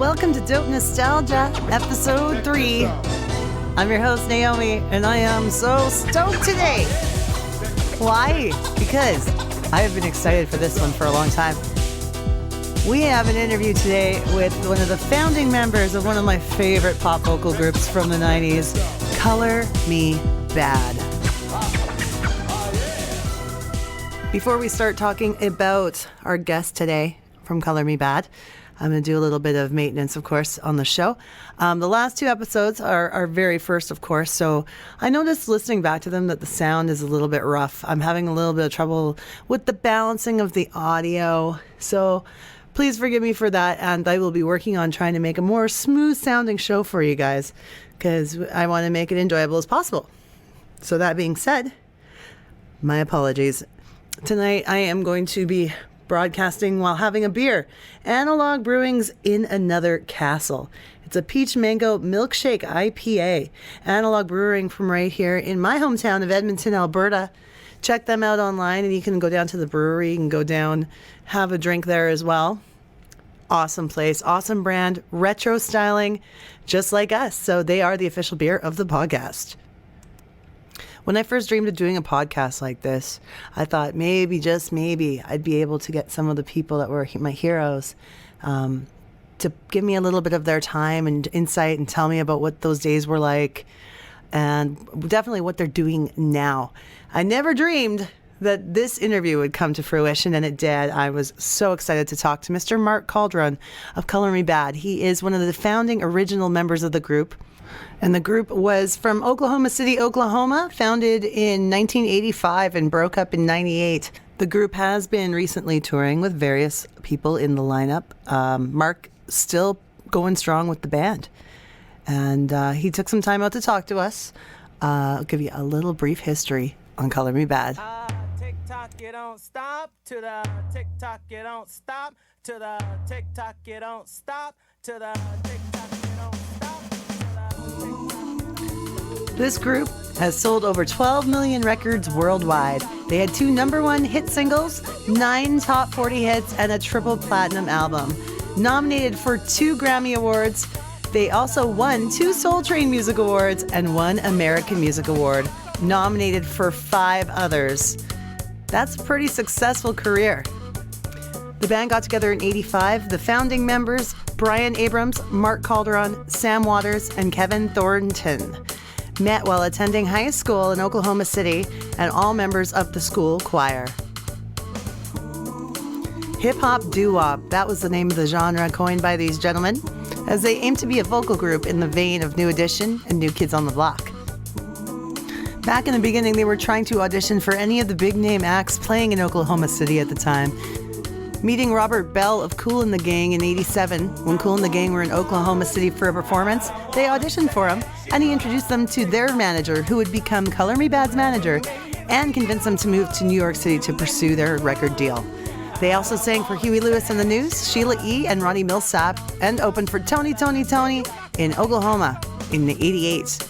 welcome to Dope Nostalgia, episode 3. I'm your host, Naomi, and I am so stoked today. Why? Because I have been excited for this one for a long time. We have an interview today with one of the founding members of one of my favorite pop vocal groups from the 90s, Color Me Badd. Before we start talking about our guest today from Color Me Badd, I'm going to do a little bit of maintenance, of course, on the show. The last 2 episodes are our very first, of course, so I noticed listening back to them that the sound is a little bit rough. I'm having a little bit of trouble with the balancing of the audio, so please forgive me for that, and I will be working on trying to make a more smooth-sounding show for you guys, because I want to make it enjoyable as possible. So that being said, my apologies. Tonight I am going to be broadcasting while having a beer. Analog Brewing's In Another Castle. It's a peach mango milkshake IPA. Analog Brewing from right here in my hometown of Edmonton, Alberta. Check them out online and you can go down to the brewery. You can go down, have a drink there as well. Awesome place, awesome brand, retro styling, just like us. So they are the official beer of the podcast. When I first dreamed of doing a podcast like this, I thought maybe, just maybe, I'd be able to get some of the people that were my heroes to give me a little bit of their time and insight and tell me about what those days were like and definitely what they're doing now. I never dreamed that this interview would come to fruition, and it did. I was so excited to talk to Mr. Mark Calderon of Color Me Badd. He is one of the founding original members of the group. And the group was from Oklahoma City, Oklahoma, founded in 1985 and broke up in 98. The group has been recently touring with various people in the lineup. Mark still going strong with the band. And he took some time out to talk to us. I'll give you a little brief history on Color Me Badd. Tick-tock, you don't stop. To the tick-tock, you don't stop. To the tick-tock, you don't stop. To the tick-tock, you don't stop. This group has sold over 12 million records worldwide. They had 2 #1 hit singles, 9 top 40 hits, and a triple platinum album. Nominated for 2 Grammy Awards, they also won 2 Soul Train Music Awards and 1 American Music Award. Nominated for 5 others. That's a pretty successful career. The band got together in 85. The founding members, Brian Abrams, Mark Calderon, Sam Waters, and Kevin Thornton, met while attending high school in Oklahoma City and all members of the school choir. Hip-hop doo-wop, that was the name of the genre coined by these gentlemen, as they aim to be a vocal group in the vein of New Edition and New Kids on the Block. Back in the beginning, they were trying to audition for any of the big-name acts playing in Oklahoma City at the time. Meeting Robert Bell of Kool and the Gang in 87, when Kool and the Gang were in Oklahoma City for a performance, they auditioned for him, and he introduced them to their manager, who would become Color Me Badd's manager, and convinced them to move to New York City to pursue their record deal. They also sang for Huey Lewis and the News, Sheila E. and Ronnie Millsap, and opened for Tony in Oklahoma in 88.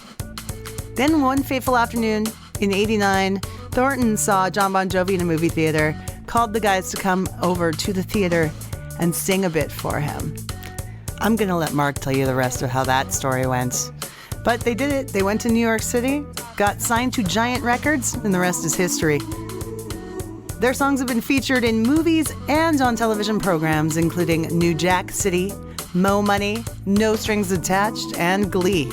Then one fateful afternoon in 89, Thornton saw John Bon Jovi in a movie theater, called the guys to come over to the theater and sing a bit for him. I'm going to let Mark tell you the rest of how that story went. But they did it. They went to New York City, got signed to Giant Records, and the rest is history. Their songs have been featured in movies and on television programs, including New Jack City, Mo Money, No Strings Attached, and Glee.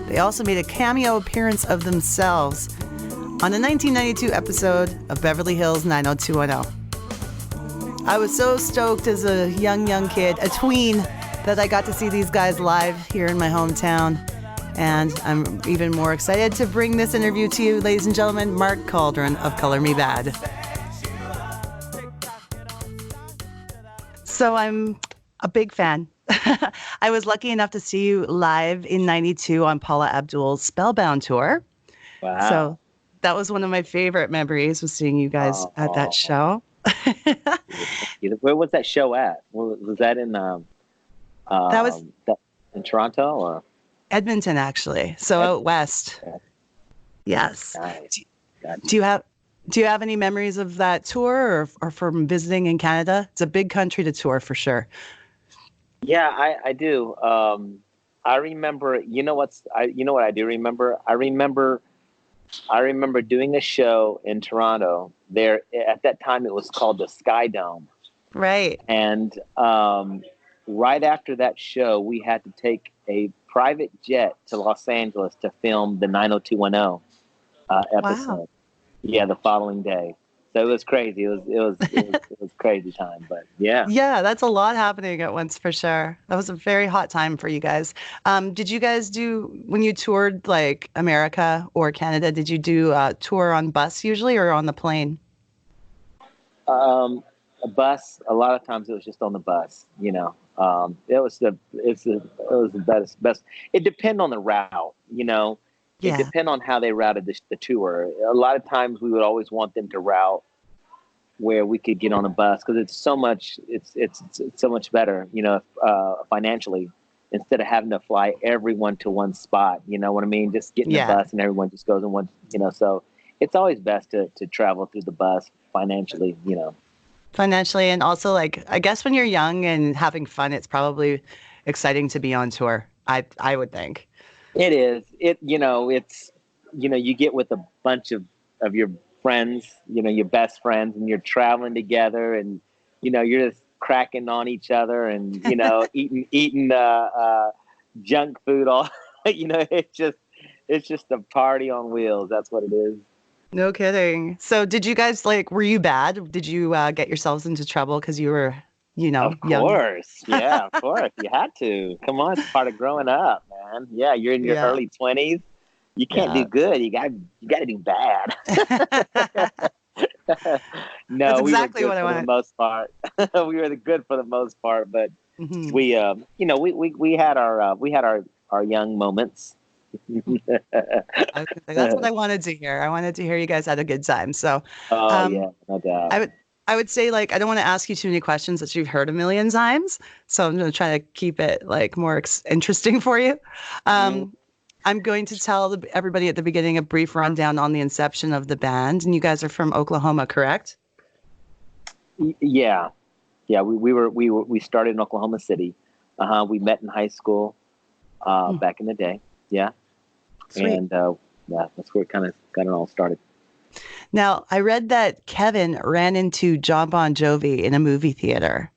They also made a cameo appearance of themselves on a 1992 episode of Beverly Hills 90210. I was so stoked as a young kid, a tween, that I got to see these guys live here in my hometown. And I'm even more excited to bring this interview to you, ladies and gentlemen, Mark Calderon of Color Me Badd. So I'm a big fan. I was lucky enough to see you live in 92 on Paula Abdul's Spellbound tour. Wow. So that was one of my favorite memories, was seeing you guys at that show. Where was that show at? Was that in that was in Toronto or Edmonton, actually? So out west. Yes. Nice. Do you have any memories of that tour or from visiting in Canada? It's a big country to tour for sure. Yeah, I do. I remember. You know what I do remember? I remember doing a show in Toronto. There at that time, it was called the Sky Dome, Right. and right after that show, we had to take a private jet to Los Angeles to film the 90210 Wow. episode. Yeah, the following day. So it was crazy. It was crazy time, but yeah. Yeah, that's a lot happening at once for sure. That was a very hot time for you guys. Did you guys do, when you toured like America or Canada, did you do a tour on bus usually or on the plane? Um, a bus. A lot of times it was just on the bus. It was the best. It depended on the route. It Yeah. depended on how they routed the tour. A lot of times we would always want them to route where we could get on a bus because it's so much better. Financially, instead of having to fly everyone to one spot. You know what I mean? Just getting the Yeah. bus and everyone just goes in one. So it's always best to travel through the bus financially. Financially and also like I guess when you're young and having fun, it's probably exciting to be on tour. I would think. It is. You get with a bunch of your friends, your best friends, and you're traveling together, and you're just cracking on each other, and eating junk food. All it's just a party on wheels. That's what it is. No kidding. So did you guys like were you bad? Did you get yourselves into trouble because you were, Of young? course, yeah, of course. You had to. Come on, it's part of growing up, man. Yeah, you're in your Yeah. early 20s. You can't do Yeah. good. You got to do bad. That's No, we were exactly good what I for the wanted. most part. We were the good for the most part, but Mhm. we had our young moments. I was gonna say, that's what I wanted to hear. I wanted to hear you guys had a good time. So, Oh um, yeah, no doubt. I would I would say like I don't want to ask you too many questions that you've heard a million times. So I'm gonna try to keep it like more interesting for you. Mhm. Um, I'm going to tell everybody at the beginning a brief rundown on the inception of the band, and you guys are from Oklahoma, correct? Yeah, yeah. We started in Oklahoma City. We met in high school Hmm. back in the day. Yeah, Sweet. and yeah, that's where it kind of got it all started. Now, I read that Kevin ran into John Bon Jovi in a movie theater,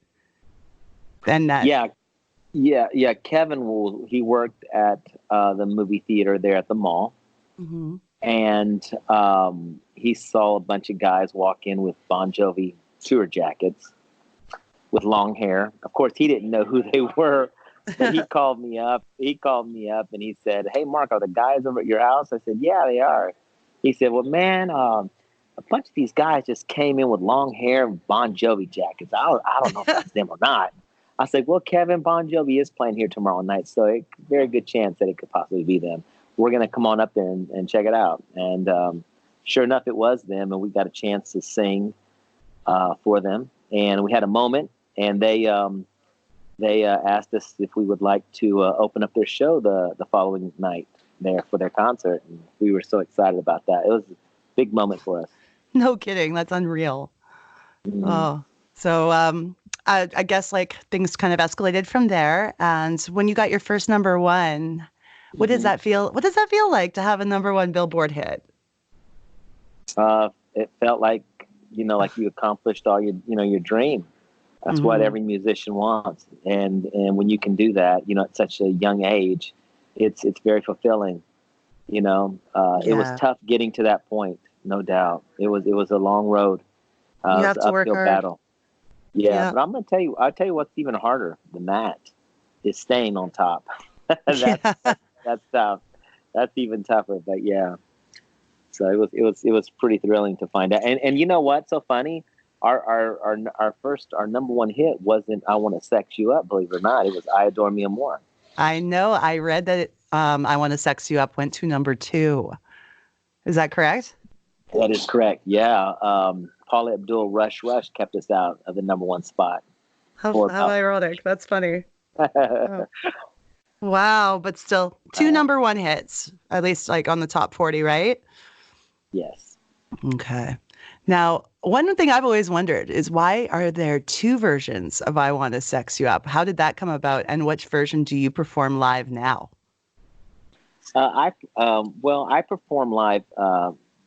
and that. Yeah, yeah. Kevin he worked at the movie theater there at the mall, Mhm. and he saw a bunch of guys walk in with Bon Jovi tour jackets with long hair. Of course, he didn't know who they were, but he called me up. He called me up and he said, "Hey, Mark, are the guys over at your house?" I said, "Yeah, they are." He said, "Well, man, a bunch of these guys just came in with long hair and Bon Jovi jackets. I don't know if that's them or not." I said, "Well, Kevin, Bon Jovi is playing here tomorrow night, so very good chance that it could possibly be them. We're gonna come on up there and check it out." And sure enough, it was them, and we got a chance to sing for them, and we had a moment, and they asked us if we would like to open up their show the following night there for their concert, and we were so excited about that. It was a big moment for us. No kidding. That's unreal. Mhm. Oh, so I guess like things kind of escalated from there. And when you got your first number one, what does Mhm. that feel? What does that feel like to have a number one Billboard hit? It felt like you accomplished all your dream. That's what Hmm. every musician wants, and when you can do that, at such a young age, it's very fulfilling. It was Yeah, tough getting to that point, no doubt. It was a long road. you It was have an to work uphill hard. battle. Yeah, Yeah, but I'll tell you what's even harder than that is staying on top. that's yeah. that's tough. That's even tougher. But yeah, so it was pretty thrilling to find out. And you know what's so funny? Our number one hit wasn't "I Want to Sex You Up," believe it or not. It was "I Adore Me More." I know. I read that I Want to Sex You Up went to number two. Is that correct? That is correct. Yeah, Paula Abdul "Rush Rush" kept us out of the number one spot for How about. ironic. That's funny. Oh. Wow, but still two uh, number one hits, at least like on the top 40, right? yes. Okay. Now, one thing I've always wondered is why are there two versions of I Want to Sex You Up? How did that come about, and which version do you perform live now? I perform live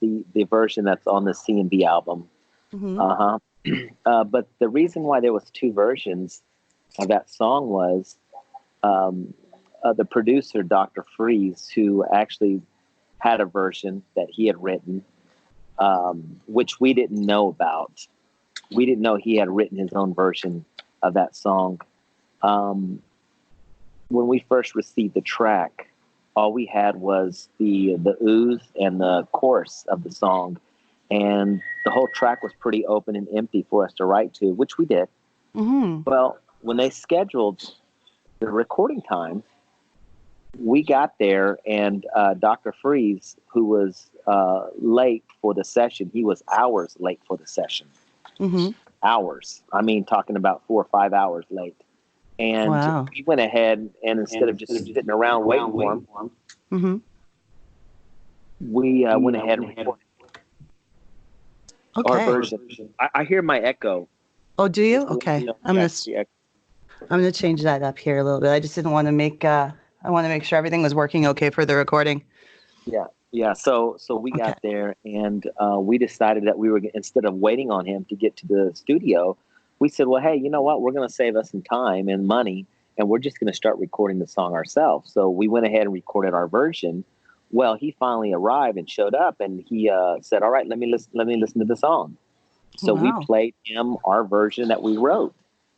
the version that's on the C&B album. Mm-hmm. But the reason why there was two versions of that song was the producer, Dr. Freeze, who actually had a version that he had written, which we didn't know about. We didn't know he had written his own version of that song. When we first received the track, all we had was the ooze and the chorus of the song. And the whole track was pretty open and empty for us to write to, which we did. Mm-hmm. Well, when they scheduled the recording time, we got there, and Dr. Freeze, who was late for the session, he was hours late for the session. Mm-hmm. Hours. I mean, talking about 4 or 5 hours late. And Wow. we went ahead, and instead of just sitting around waiting for him, Mm-hmm. we went ahead and recorded our Okay. version. I hear my echo. Oh, do you? Okay. I'm gonna change that up here a little bit. I just didn't want to make. I want to make sure everything was working okay for the recording. Yeah. So we got there, and we decided that we were, instead of waiting on him to get to the studio, we said, well, hey, you know what? We're going to save us some time and money, and we're just going to start recording the song ourselves. So we went ahead and recorded our version. Well, he finally arrived and showed up, and he said, all right, let me listen to the song. So Wow. we played him our version that we wrote,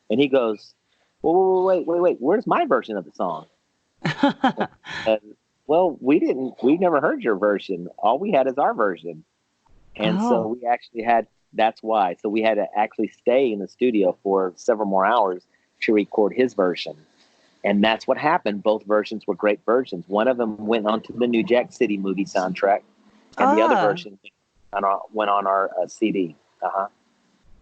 and he goes, well, wait, where's my version of the song? Well, we never heard your version. All we had is our version. And so we actually that's why. So we had to actually stay in the studio for several more hours to record his version. And that's what happened. Both versions were great versions. One of them went on to the New Jack City movie soundtrack, and the other version went on our CD.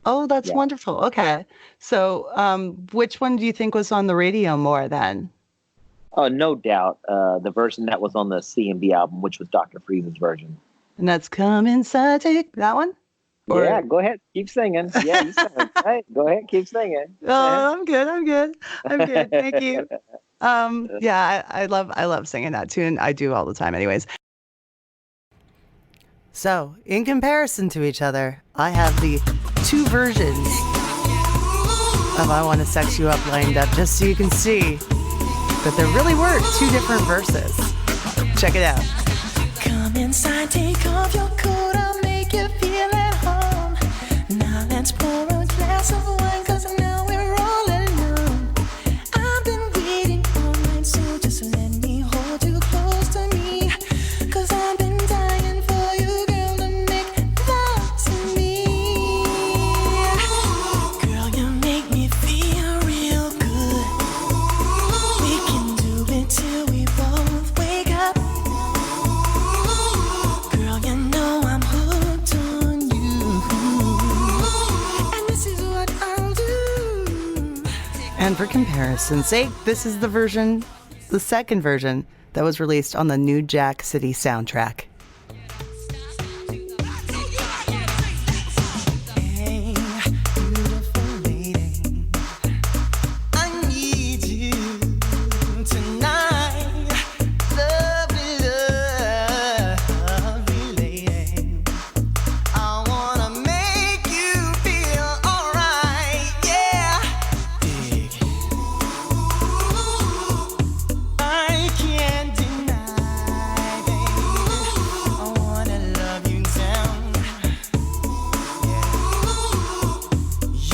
Oh, that's Yeah. wonderful. Okay. So, which one do you think was on the radio more then? Oh, no doubt. The version that was on the C&B album, which was Dr. Freeze's version. And that's Come Inside, Take that one? Or- Yeah, go ahead. Keep singing. Yeah, you sing. Hey, go ahead. Keep singing. Oh, I'm good. Thank you. Yeah, I love singing that tune. I do all the time anyways. So, in comparison to each other, I have the two versions of I Want to Sex You Up lined up just so you can see that there really were two different verses. Check it out. Come inside, take off your coat, I'll make you feel at home. Now let's pour a glass of wine, 'cause now we're all alone. I've been waiting all night, so just let me hold you close to me. 'Cause I've been dying for you, girl, to make love to me. Girl, you make me feel real good. We can do it till we both wake up. Girl, you know I'm hooked on you. And this is what I'll do. And for comparison's sake, this is the second version that was released on the New Jack City soundtrack. Hey, beautiful lady, I need you tonight. Lovely, lovely lady, I wanna make you feel alright, yeah. I can't deny, baby, I wanna love you down.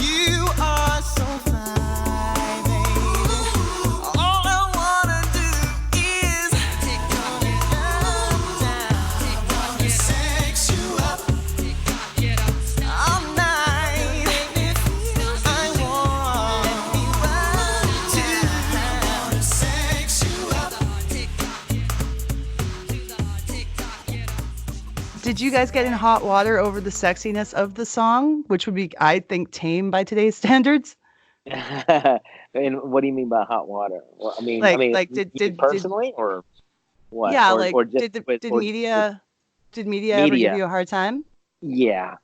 You are so fine, baby. All I wanna do is take your love down. I wanna sex you up all night. I want me right tonight. I wanna sex you up. Did you guys get in hot water over the sexiness of the song, which would be, I think, tame by today's standards? And what do you mean by hot water? Well, I mean, Did you personally or what? yeah, Or like just did with- did or- media ever Media. give you a hard time? Yeah,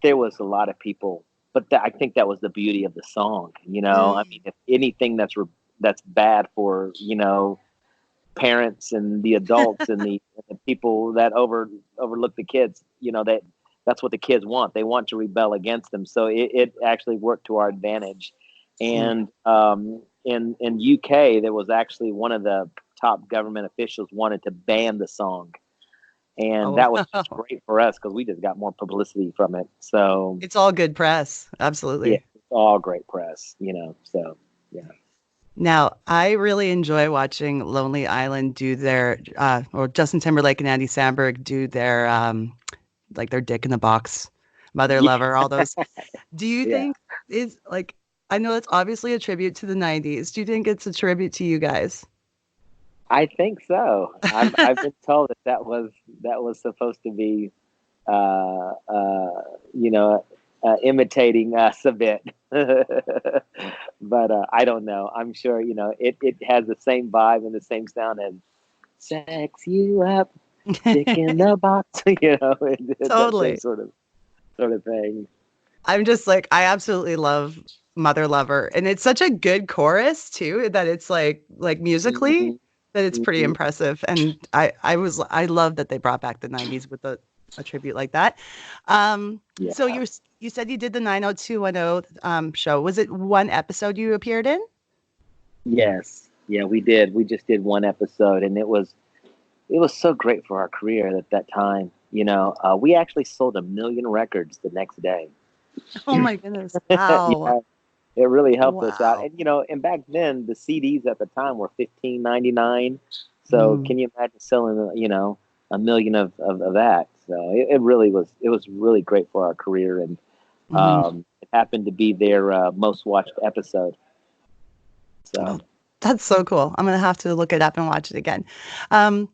there was a lot of people, but I think that was the beauty of the song. I mean, if anything that's bad for parents and the adults and the people that overlook the kids, that's what the kids want. They want to rebel against them. So it actually worked to our advantage. Mm. And in UK, there was actually one of the top government officials wanted to ban the song, and Oh, that was just wow. great for us because we just got more publicity from it. So It's all good press. yeah, Absolutely. it's all great press. So yeah. Now, I really enjoy watching Lonely Island do their, or Justin Timberlake and Andy Samberg do their, like their Dick in the Box, Mother Yeah, Lover, all those. Do you yeah. think is like, I know it's obviously a tribute to the 90s. Do you think it's a tribute to you guys? I think so. I've been told that was supposed to be uh, uh, you know imitating us a bit, but I don't know. I'm sure it has the same vibe and the same sound as "Sex You Up, Dick in the Box." It's that same Totally. sort of thing. I'm just like, I absolutely love Mother Lover. And it's such a good chorus too, that it's like musically Hmm. that it's pretty Hmm. impressive. And I love that they brought back the 90s with a tribute like that. So Yeah. you said you did the 90210 show. Was it one episode you appeared in? Yes. Yeah, we did. We just did one episode, and it was so great for our career at that time. We actually sold 1 million records the next day. Oh my goodness. Wow. Yeah, it really helped us out. Wow. And back then the CDs at the time were 15.99. So Mm, can you imagine selling 1 million of that? So it really was really great for our career, and mhm. it happened to be their most watched episode. Oh, So that's so cool. I'm gonna have to look it up and watch it again.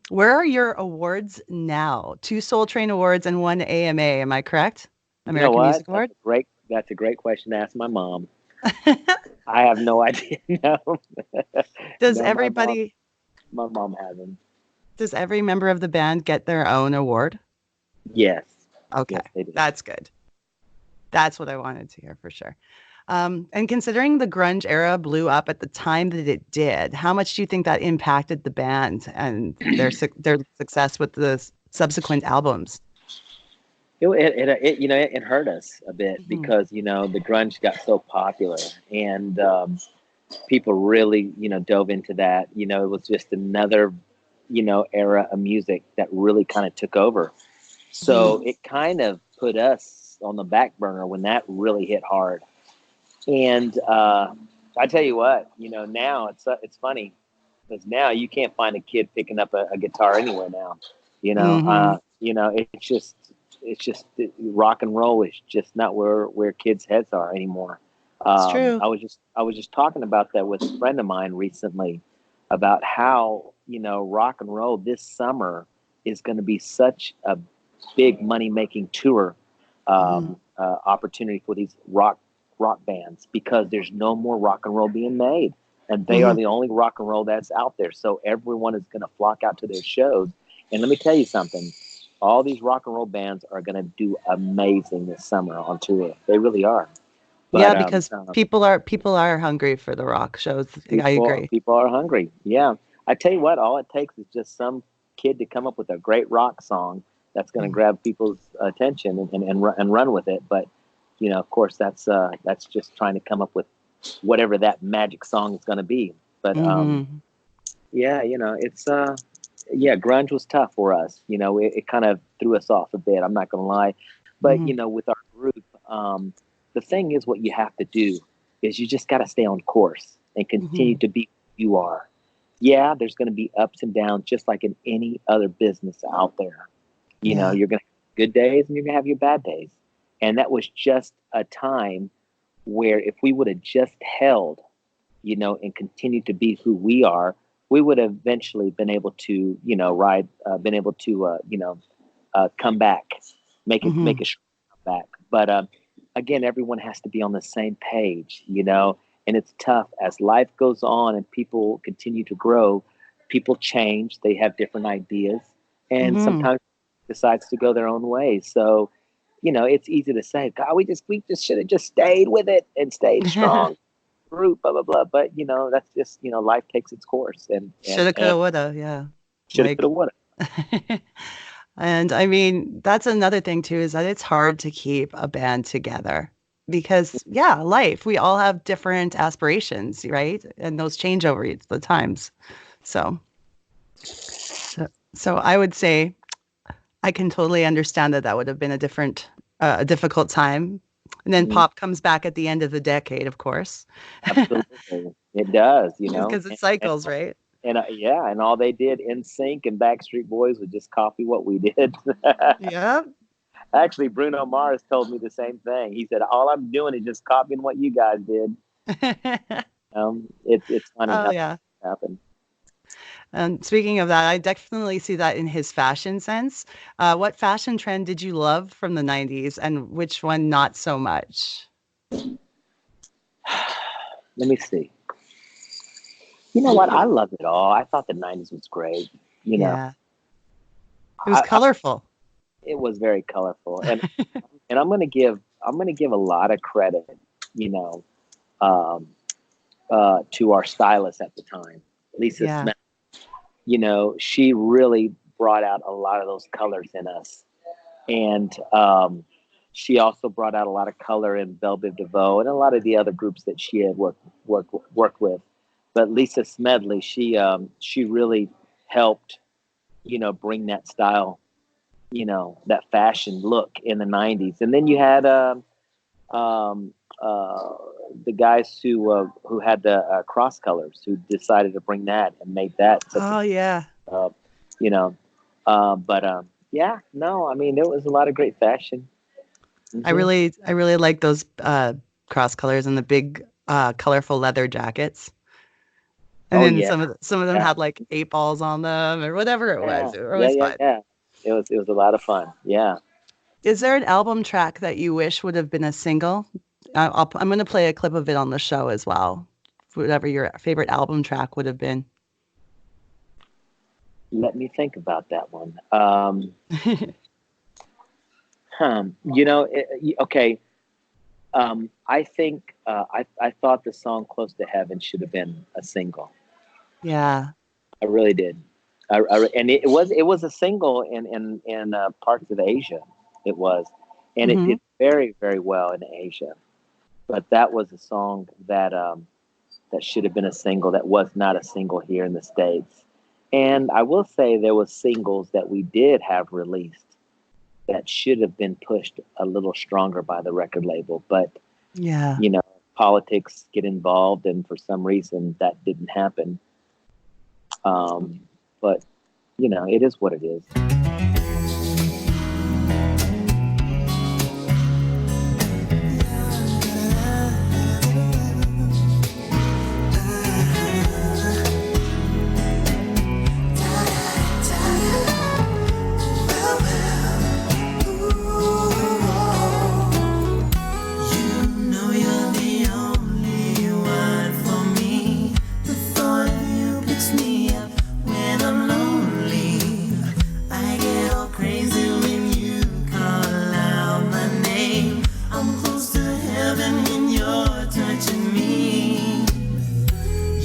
Where are your awards now? Two Soul Train Awards and one AMA. Am I correct? you know American what? Music Award. That's a great question to ask my mom. I have no idea. No, Does no, everybody, my mom hasn't. does every member of the band get their own award? Yes, Okay, yes, they do. that's good. That's what I wanted to hear for sure. And considering the grunge era blew up at the time that it did, how much do you think that impacted the band and their success with the subsequent albums? It hurt us a bit Mhm. because the grunge got so popular, and people really dove into that. It was just another era of music that really kind of took over. So Mhm. it kind of put us on the back burner when that really hit hard. And I tell you what, now it's funny because now you can't find a kid picking up a guitar anywhere now. Mhm. It's just rock and roll is just not where kids' heads are anymore. It's true. I was just talking about that with a friend of mine recently about how rock and roll this summer is going to be such a big money making tour Mhm. opportunity for these rock bands because there's no more rock and roll being made, and they are Mhm. the only rock and roll that's out there. So everyone is going to flock out to their shows. And let me tell you something: all these rock and roll bands are going to do amazing this summer on tour. They really are. Yeah, But because people are hungry for the rock shows. I people agree. people are hungry. Yeah, I tell you what, all it takes is just some kid to come up with a great rock song that's going to Mhm. grab people's attention and run with it. But of course, that's just trying to come up with whatever that magic song is going to be. But Mhm. yeah, it's yeah, grunge was tough for us. It kind of threw us off a bit. I'm not going to lie, but Mhm. with our group, the thing is, what you have to do is you just got to stay on course and continue Mhm. to be who you are. Yeah, there's going to be ups and downs, just like in any other business out there. Yeah. You're going to have good days and you're going to have your bad days. And that was just a time where if we would have just held, and continued to be who we are, we would have eventually been able to, been able to, come back, make Mhm. a back. But again, everyone has to be on the same page, and it's tough as life goes on and people continue to grow. People change, they have different ideas, and Mhm. sometimes decides to go their own way. So, it's easy to say, God, we just should have just stayed with it and stayed strong, group, blah blah blah. But that's just life takes its course, and Shoulda, coulda, woulda. Yeah. shoulda, Like, coulda, woulda. and I mean, that's another thing too, is that it's hard to keep a band together because, yeah, life, we all have different aspirations, right? And those change over the times. So, so I would say I can totally understand that would have been a difficult time. And then Mhm. pop comes back at the end of the decade, of course, Absolutely, it does. because it cycles, right? Yeah, and all they did, NSYNC and Backstreet Boys, would just copy what we did. Yeah. Actually, Bruno Mars told me the same thing. He said, "All I'm doing is just copying what you guys did." It's funny Oh, how yeah. that happened. And speaking of that, I definitely see that in his fashion sense. What fashion trend did you love from the 90s and which one not so much? Let me see. You know what? I loved it all. I thought the '90s was great. Yeah. It was I- colorful. it was very colorful, and I'm gonna give a lot of credit, you know, um, to our stylist at the time, Lisa Yeah. Smith. She really brought out a lot of those colors in us, and she also brought out a lot of color in Belle Biv DeVoe and a lot of the other groups that she had worked with. But Lisa Smedley, she really helped, bring that style, that fashion look in the '90s. And then you had um, the guys who had the cross colors, who decided to bring that and made that such Oh, yeah. a, you know. But yeah, no, I mean, there was a lot of great fashion. I Mhm. really like those cross colors and the big colorful leather jackets. And Oh then yeah, some of them yeah, had like 8 balls on them or whatever it was. yeah, It was yeah, always yeah, fun. yeah. It was a lot of fun. Yeah. Is there an album track that you wish would have been a single? I'm going to play a clip of it on the show as well. Whatever your favorite album track would have been. Let me think about that one. Okay. I think I thought the song "Close to Heaven" should have been a single. Yeah. I really did. And it was a single in parts of Asia. It was, and it Hmm. did very very well in Asia. But that was a song that should have been a single, that was not a single here in the States. And I will say there was singles that we did have released that should have been pushed a little stronger by the record label. But, Yeah. you know, politics get involved, and for some reason that didn't happen. But, it is what it is. know you're the only one for me. The thought of you picks me up when I'm lonely. I get all crazy when you call out my name. I'm close to heaven when you're touching me.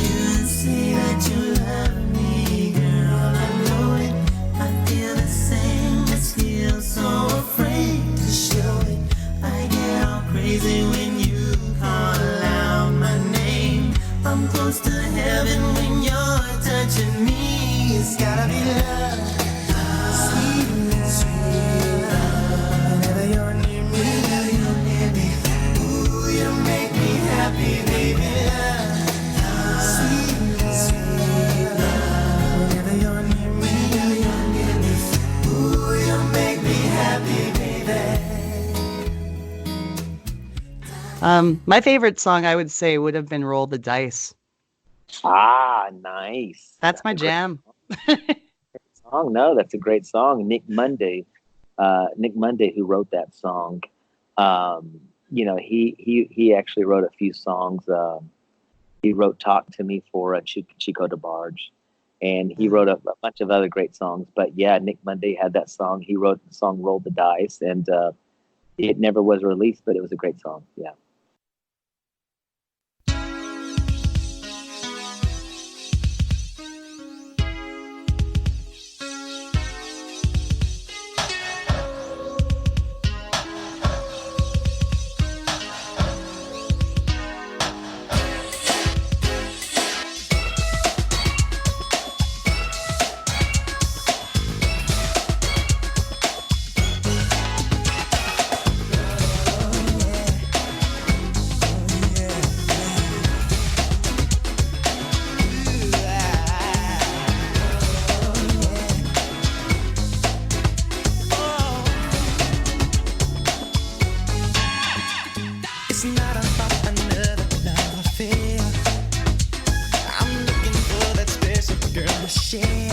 You say that you love me, girl, I know it. I feel the same, but still so afraid to show it. I get all crazy when you call out my name. I'm close to heaven when you're touching me. It's gotta be love, sweet love. Whenever you're near me, ooh, you make me happy, baby. Love, sweet love. Whenever you're near me, ooh, you make me happy, baby. My favorite song I would say would have been Roll the Dice. Ah, nice. That's my a great jam. song. No, that's a great song. Nick Monday, who wrote that song, he actually wrote a few songs. He wrote "Talk to Me" for Chico DeBarge, and he wrote a bunch of other great songs. But yeah, Nick Monday had that song. He wrote the song "Roll the Dice," and it never was released, but it was a great song. Yeah. It's not about another love affair. I'm looking for that special girl to share.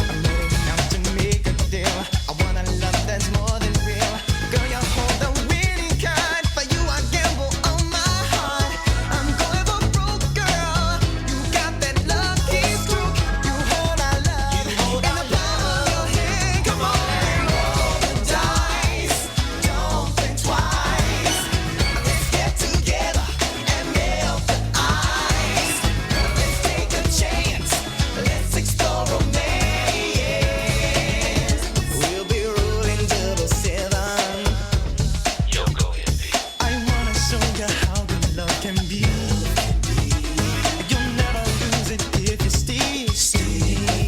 I'm ready now to make a deal. I want a love that's more than real. Girl, you hold the winning card. For you, I gamble on my heart. I'm going for broke, girl. You got that lucky stroke. You hold our love in the palm of your hand. Come on and roll the dice. Don't think twice. Let's get together and melt the ice. Let's take a chance. Let's explore romance. We'll be rolling double seven. Yo, go ahead, baby. I wanna show you how good love can be. You'll never lose it if you stay. Spinning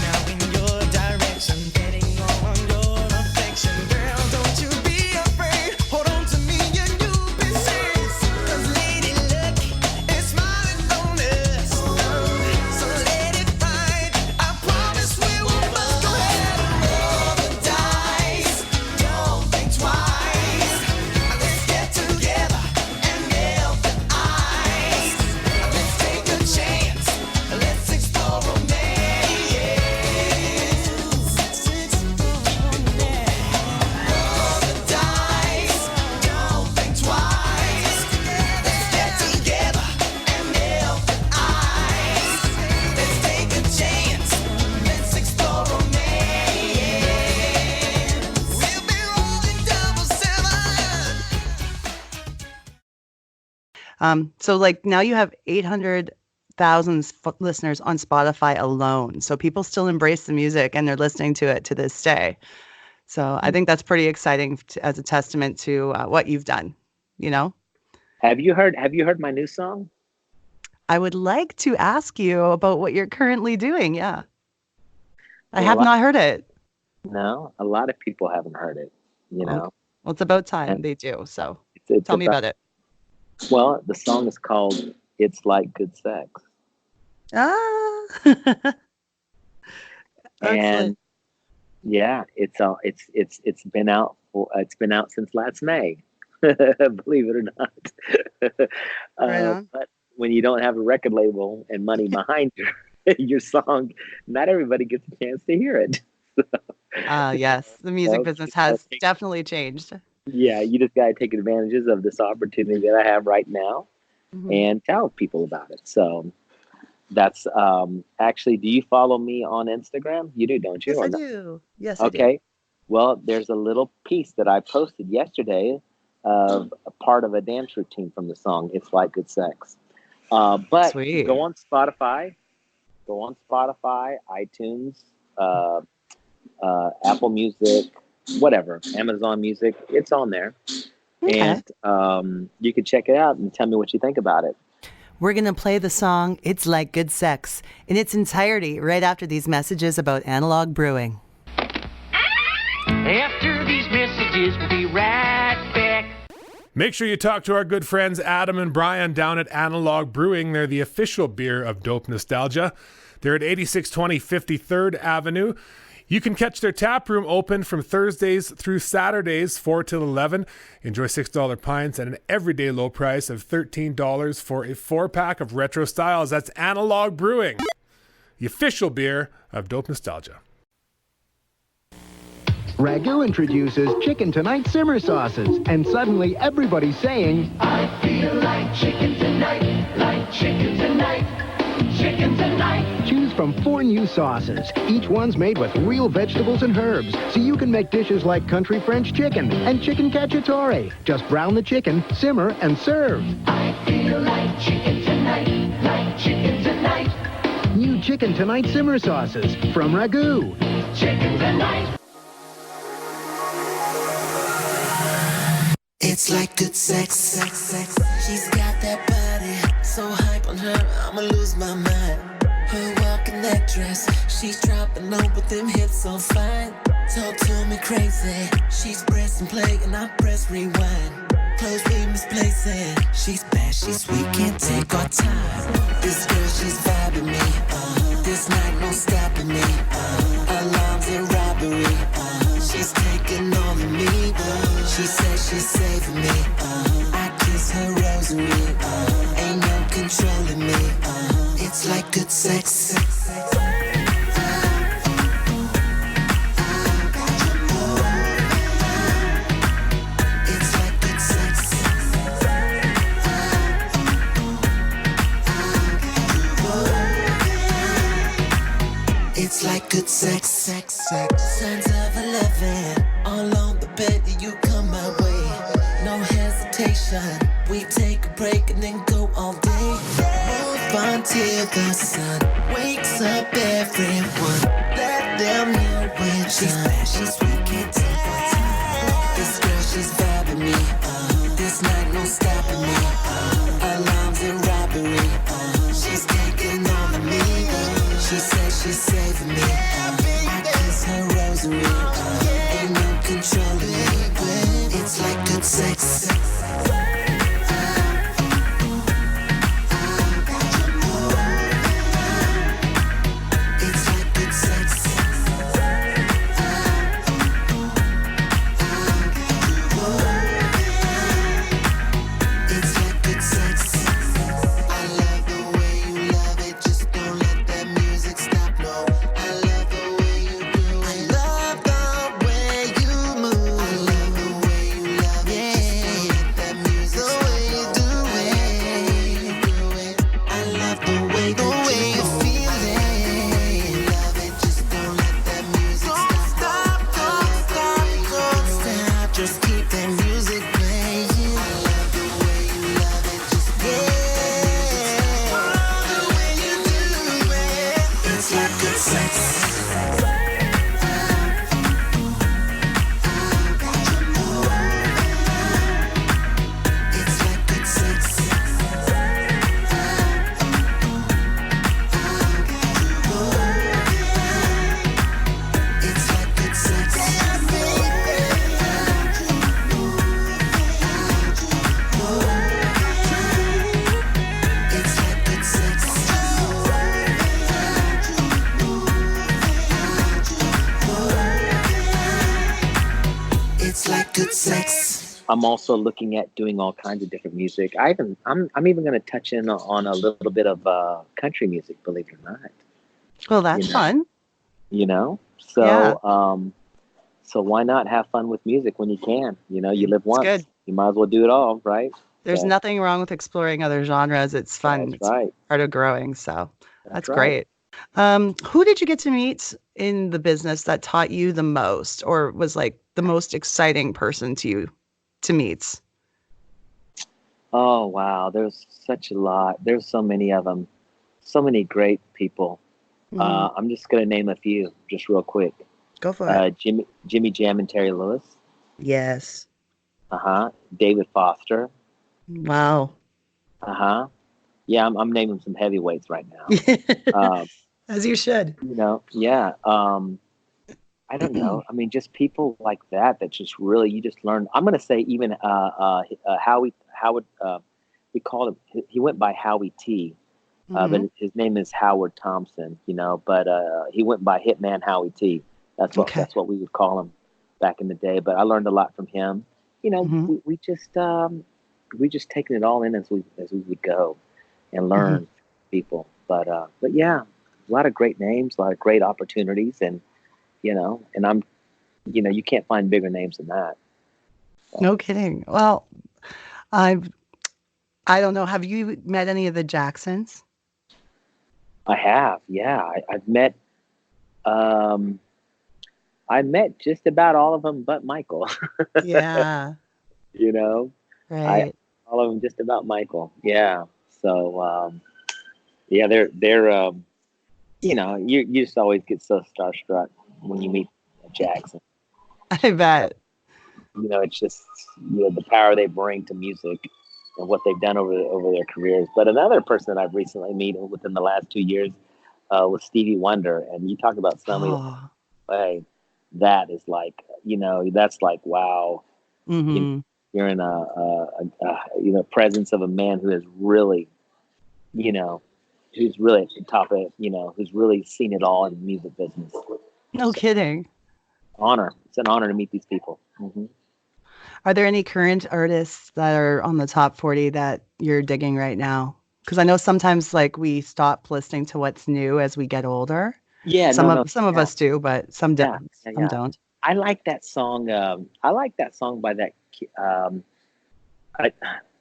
now in your direction, betting on your affection. Girl, don't you be afraid. Hold on to me and you'll be safe. 'Cause Lady Luck is smiling on us. So let it ride. I promise we will both go ahead and roll the dice. Don't think twice. Let's get together and melt the ice. Let's take a chance. Let's explore romance. Let's explore romance. Roll the dice. Don't think twice. Let's get together and melt the ice. Let's take a chance. Let's explore romance. We'll be rolling double seven. So like now you have 800,000 listeners on Spotify alone. So people still embrace the music and they're listening to it to this day. So I think that's pretty exciting as a testament to what you've done. You know, Have you heard my new song? I would like to ask you about what you're currently doing. Yeah. I Well, have not heard it. No, a lot of people haven't heard it. You know, Well, it's about time And- they do. So it's tell me about it. Well, the song is called "It's Like Good Sex," Ah. and Excellent. yeah, it's been out since last May. Believe it or not. Right on. But when you don't have a record label and money behind your song, not everybody gets a chance to hear it. Yes, the music Well, business I has think- definitely changed. Yeah, you just got to take advantages of this opportunity that I have right now Mhm. and tell people about it. So that's actually, do you follow me on Instagram? You do, don't you? Yes, Or I not? do. Yes, I do. Okay. Well, there's a little piece that I posted yesterday of a part of a dance routine from the song "It's Like Good Sex." But Sweet. go on Spotify, iTunes, Apple Music, whatever, Amazon Music. It's on there, Okay. and you can check it out and tell me what you think about it. We're going to play the song It's Like Good Sex in its entirety right after these messages about Analog Brewing. After these messages, we'll be right back. Make sure you talk to our good friends Adam and Brian down at Analog Brewing. They're the official beer of Dope Nostalgia. They're at 8620 53rd Avenue. You can catch their tap room open from Thursdays through Saturdays, 4 till 11. Enjoy $6 pints at an everyday low price of $13 for a 4-pack of retro styles. That's Analog Brewing, the official beer of Dope Nostalgia. Ragu introduces Chicken Tonight simmer sauces, and suddenly everybody's saying, I feel like chicken tonight, like chicken tonight. Chicken tonight. Choose from 4 new sauces. Each one's made with real vegetables and herbs, so you can make dishes like country French chicken and chicken cacciatore. Just brown the chicken, simmer, and serve. I feel like chicken tonight. Like chicken tonight. New Chicken Tonight simmer sauces from Ragu. Chicken tonight. It's like good sex. She's got that body, so hype on her, I'ma lose my mind. Her walking that dress, she's dropping low with them hips so fine. Talk to me crazy, she's pressing play and I press rewind. Clothes we misplacing, she's bad, she's sweet, can't take our time. This girl, she's vibing me, this night no stopping me, alarms and robbery, she's taking all of me, she says she's saving me, I kiss her rosary, ain't no controlling me, it's like good sex. It's like good sex. It's like good sex. Signs of 11, all on the bed, you come my way. No hesitation, we take a break and then go all day. Move on till the sun wakes up everyone. Let them hear when she's bad, she's sweet, can't take her time. This girl, she's vibing me. This night, no stopping me. Alarms and robbery. She's taking all of me. She says she's saving me. I kiss her rosary. Ain't no controlling me. It's like good sex. It's like good sex. It's like good sex. I love the way you love it. Just don't let that music stop. No, I love the way you do it. I love the way you move. I love the way you love it. Just don't let that music stop. The way you do it. I love the way you feel it. Love it. Just don't let that music stop. Don't stop. Just keep that music playing. I love the way you love it. Just the way you do it. It's like good sex. It's like good sex. It's like good sex. It's like good sex. It's like good sex. I'm also looking at doing all kinds of different music. I'm even going to touch in on a little bit of country music, believe it or not. Well, that's You know. fun. You know, so Yeah. so why not have fun with music when you can? You know, you live once. good. You might as well do it all, right? There's So, nothing wrong with exploring other genres. It's fun. That's It's right. part of growing. So that's right. great. Who did you get to meet in the business that taught you the most, or was like the most exciting person to you to meet? Oh wow, there's such a lot. There's so many of them. So many great people. Mhm. I'm just gonna name a few, just real quick. Go for it. Jimmy Jam and Terry Lewis. Yes. David Foster. Wow. Yeah, I'm naming some heavyweights right now. Um, As you should. you know, yeah. I don't know. I mean, just people like that just really, you just learn. I'm gonna say even Howard. We called him. He went by Howie T. But his name is Howard Thompson, you know. But he went by Hitman Howie T. That's what we would call him back in the day. But I learned a lot from him. You know, we just taking it all in as we would go and learn people. But yeah, a lot of great names, a lot of great opportunities, and you know, and you can't find bigger names than that. No kidding. Well, I don't know. Have you met any of the Jacksons? I have, yeah. I met just about all of them, but Michael. Yeah. You know, Right. all of them just about Michael. Yeah. So yeah, they're you know, you just always get so starstruck when you meet Jackson. I bet. You know, it's just, you know, the power they bring to music and what they've done over their careers. But another person that I've recently met within the last 2 years was Stevie Wonder, and you talk about somebody Oh. hey, that is like, you know, that's like, wow, you, Mm-hmm. you're in you know, presence of a man who has really, you know, who's really at the top of it, you know, who's really seen it all in the music business. No kidding. Honor. It's an honor to meet these people. Are there any current artists that are on the top 40 that you're digging right now? Because I know sometimes like we stop listening to what's new as we get older. Yeah, Some of yeah, us do, but some yeah, don't. yeah, Some yeah. don't. I like that song. I like that song by that. I,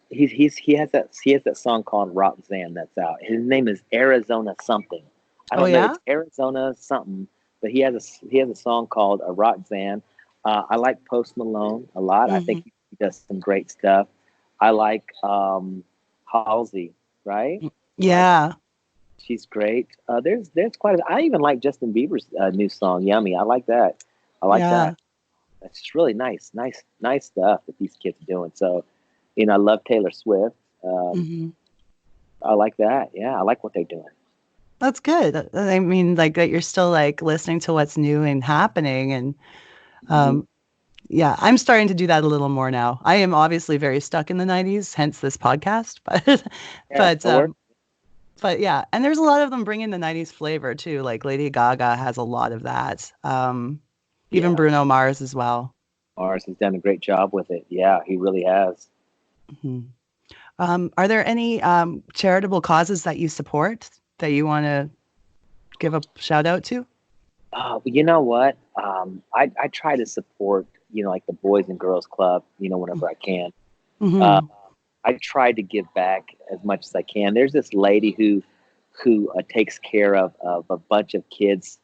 he has that song called Roxanne that's out. His name is Arizona something. I Oh don't know. yeah? It's Arizona something, but he has a song called Roxanne. I like Post Malone a lot. I Hmm. think he does some great stuff. I like Halsey, right? I like Yeah. she's great. There's quite. I even like Justin Bieber's new song "Yummy." I like that. I like Yeah. that. It's just really nice stuff that these kids are doing. So, you know, I love Taylor Swift. Um, Hmm. I like that. Yeah, I like what they're doing. That's good. I mean, like that you're still like listening to what's new and happening. And Mhm. yeah, I'm starting to do that a little more now. I am obviously very stuck in the 90s, hence this podcast. Yeah, But that works. but yeah, and there's a lot of them bringing the 90s flavor too. Like Lady Gaga has a lot of that. Even Yeah, Bruno Mars as well. Mars has done a great job with it. Yeah, he really has. Mhm. Are there any charitable causes that you support that you want to give a shout out to? But you know what? I try to support, you know, like the Boys and Girls Club, you know, whenever I can. Uh, Hmm. I try to give back as much as I can. There's this lady who takes care of a bunch of kids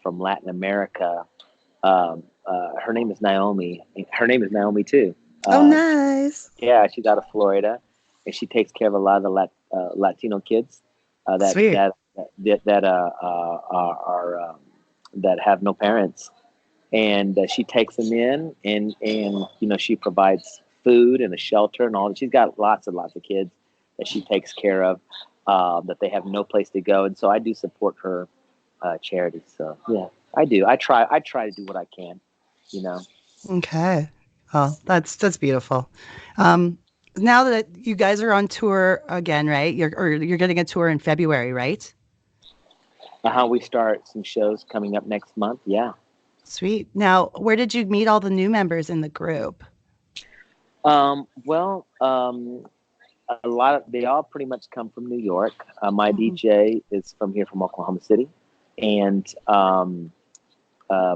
from Latin America. Her name is Naomi. Her name is Naomi too. Oh, Uh, nice. yeah, she's out of Florida, and she takes care of a lot of the Latino kids uh, that Sweet. that are that have no parents, and she takes them in, and you know, she provides food and a shelter and all. She's got lots and lots of kids that she takes care of that they have no place to go, and so I do support her charity. So yeah, I do. I try to do what I can. You know. Okay. Oh, that's beautiful. Um, Now that you guys are on tour again, right? You're getting a tour in February, right? How we start some shows coming up next month. Yeah. Sweet. Now, where did you meet all the new members in the group? Well, a lot of they all pretty much come from New York. My Hmm. DJ is from here, from Oklahoma City, and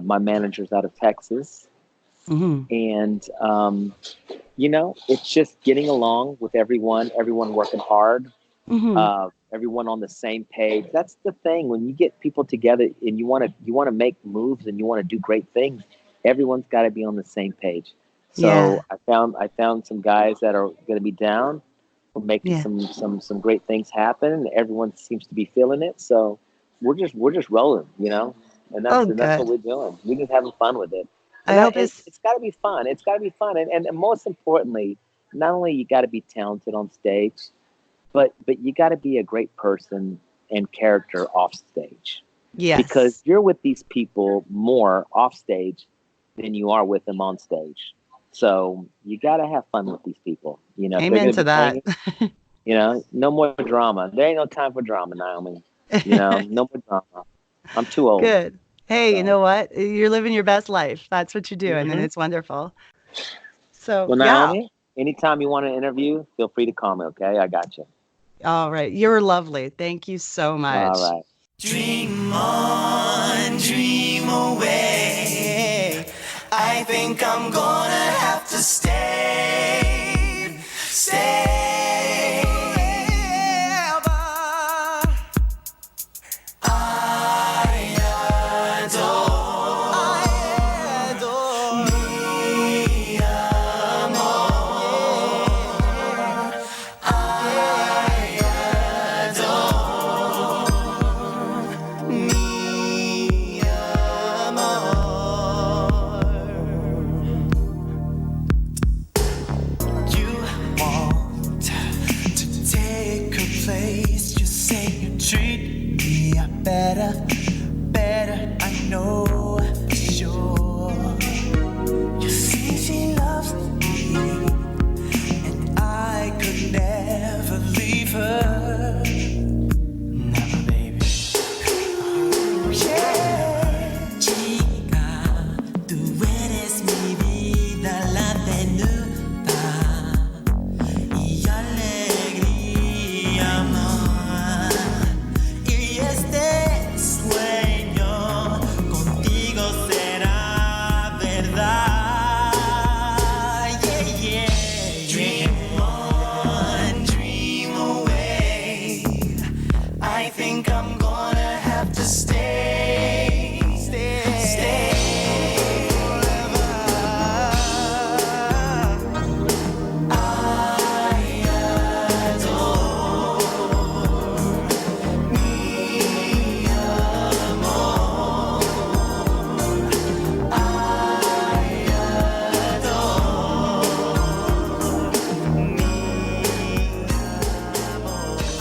my manager's out of Texas. Hmm. And you know, it's just getting along with everyone working hard, Hmm. everyone on the same page. That's the thing. When you get people together and you want to make moves and you want to do great things, everyone's got to be on the same page. Yeah. So I found some guys that are going to be down for making Yeah. some great things happen, and everyone seems to be feeling it. So we're just rolling, you know, and Oh, that's what good. we're doing. We're just having fun with it, I and hope it's it's got to be fun. It's got to be fun, and most importantly, not only you got to be talented on stage, but you got to be a great person and character off stage, because yes. you're with these people more off stage than you are with them on stage. So you got to have fun with these people. You know, if they're Amen going to to be that. singing, you know, no more drama. There ain't no time for drama, Naomi. You know, no more drama. I'm too old. Good. Hey, you So, know what? You're living your best life. That's what you're doing, and hmm it's wonderful. So, well, yeah. Naomi, anytime you want an interview, feel free to call me. Okay, I got you. All right. You're lovely. Thank you so All much. right. Dream on, dream away. I think I'm gonna have to stay.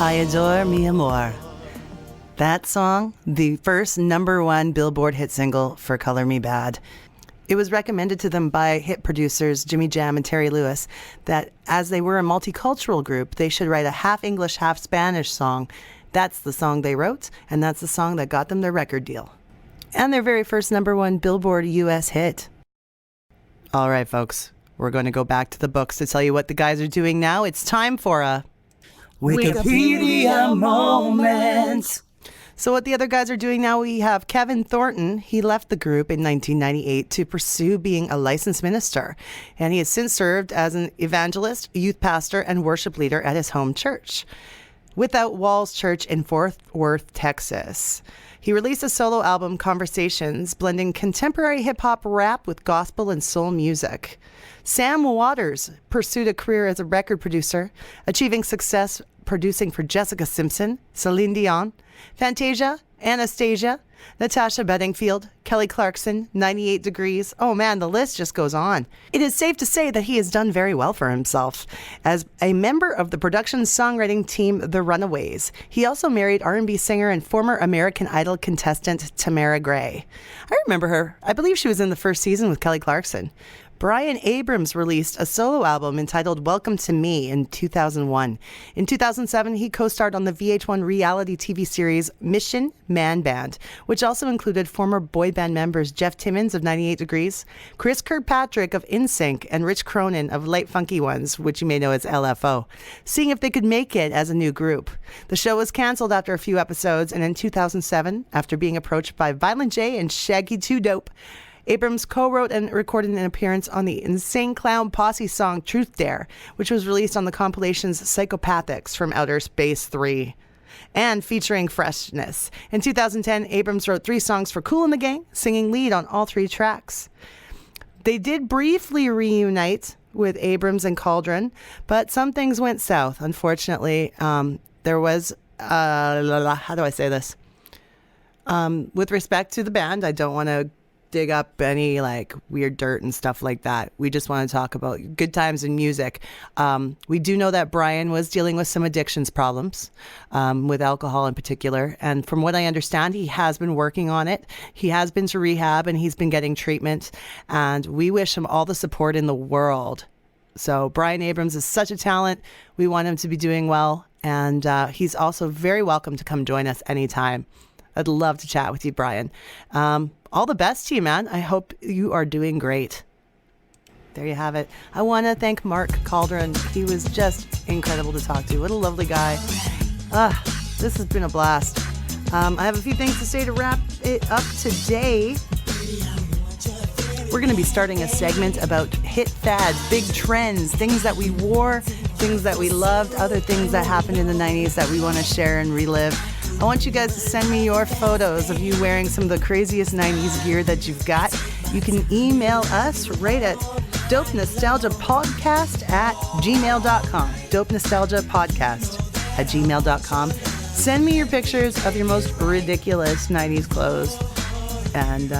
I Adore Mi Amor. That song, the first #1 Billboard hit single for Color Me Bad. It was recommended to them by hit producers Jimmy Jam and Terry Lewis that as they were a multicultural group, they should write a half English, half Spanish song. That's the song they wrote, and that's the song that got them their record deal. And their very first #1 Billboard US hit. All right, folks, we're going to go back to the books to tell you what the guys are doing now. It's time for a Wikipedia moment. So what the other guys are doing now, we have Kevin Thornton. He left the group in 1998 to pursue being a licensed minister. And he has since served as an evangelist, youth pastor, and worship leader at his home church, Without Walls Church in Fort Worth, Texas. He released a solo album, Conversations, blending contemporary hip-hop rap with gospel and soul music. Sam Waters pursued a career as a record producer, achieving success producing for Jessica Simpson, Celine Dion, Fantasia, Anastasia, Natasha Bedingfield, Kelly Clarkson, 98 Degrees. Oh man, the list just goes on. It is safe to say that he has done very well for himself. As a member of the production songwriting team The Runaways, he also married R&B singer and former American Idol contestant Tamara Gray. I remember her. I believe she was in the first season with Kelly Clarkson. Brian Abrams released a solo album entitled Welcome to Me in 2001. In 2007, he co-starred on the VH1 reality TV series Mission Man Band, which also included former boy band members Jeff Timmons of 98 Degrees, Chris Kirkpatrick of NSYNC, and Rich Cronin of Light Funky Ones, which you may know as LFO, seeing if they could make it as a new group. The show was canceled after a few episodes, and in 2007, after being approached by Violent J and Shaggy 2 Dope, Abrams co-wrote and recorded an appearance on the Insane Clown Posse song Truth Dare, which was released on the compilations Psychopathics from Outer Space 3, and featuring Freshness. In 2010, Abrams wrote 3 songs for Kool and the Gang, singing lead on all 3 tracks. They did briefly reunite with Abrams and Cauldron, but some things went south, unfortunately. There was, how do I say this? With respect to the band, I don't want to dig up any like weird dirt and stuff like that. We just want to talk about good times in music. We do know that Brian was dealing with some addictions problems, with alcohol in particular. And from what I understand, he has been working on it. He has been to rehab and he's been getting treatment. And we wish him all the support in the world. So Brian Abrams is such a talent. We want him to be doing well. And he's also very welcome to come join us anytime. I'd love to chat with you, Brian. All the best to you, man. I hope you are doing great. There you have it. I want to thank Mark Cauldron. He was just incredible to talk to. What a lovely guy. This has been a blast. I have a few things to say to wrap it up today. We're going to be starting a segment about hit fads, big trends, things that we wore, things that we loved, other things that happened in the 90s that we want to share and relive. I want you guys to send me your photos of you wearing some of the craziest 90s gear that you've got. You can email us right at dopenostalgiapodcast@gmail.com. dopenostalgiapodcast@gmail.com. Send me your pictures of your most ridiculous 90s clothes and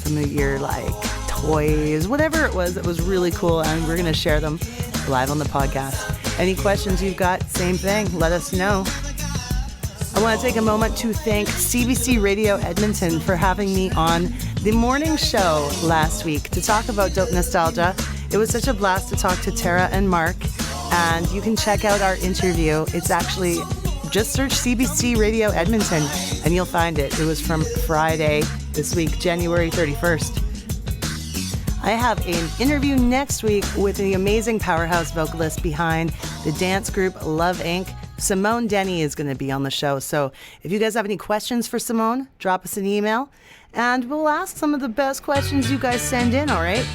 some of your like toys, whatever it was that was really cool, and we're going to share them live on the podcast. Any questions you've got, same thing, let us know. I want to take a moment to thank CBC Radio Edmonton for having me on the morning show last week to talk about Dope Nostalgia. It was such a blast to talk to Tara and Mark, and you can check out our interview. It's actually, just search CBC Radio Edmonton and you'll find it. It was from Friday this week, January 31st. I have an interview next week with the amazing powerhouse vocalist behind the dance group Love Inc. Simone Denny is going to be on the show. So if you guys have any questions for Simone, drop us an email and we'll ask some of the best questions you guys send in, all right?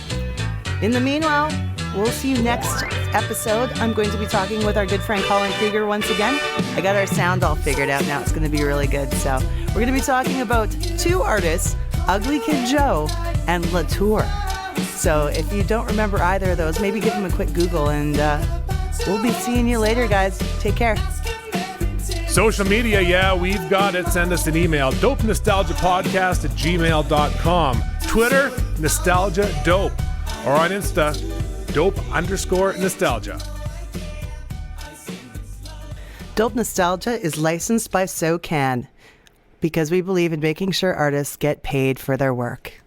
In the meanwhile, we'll see you next episode. I'm going to be talking with our good friend Colin Krieger once again. I got our sound all figured out now. It's going to be really good. So we're going to be talking about 2 artists, Ugly Kid Joe and Latour. So if you don't remember either of those, maybe give them a quick Google, and we'll be seeing you later, guys. Take care. Social media, yeah, we've got it. Send us an email, dopenostalgiapodcast@gmail.com. Twitter, Nostalgia Dope. Or on Insta, dope_nostalgia. Dope Nostalgia is licensed by SoCan because we believe in making sure artists get paid for their work.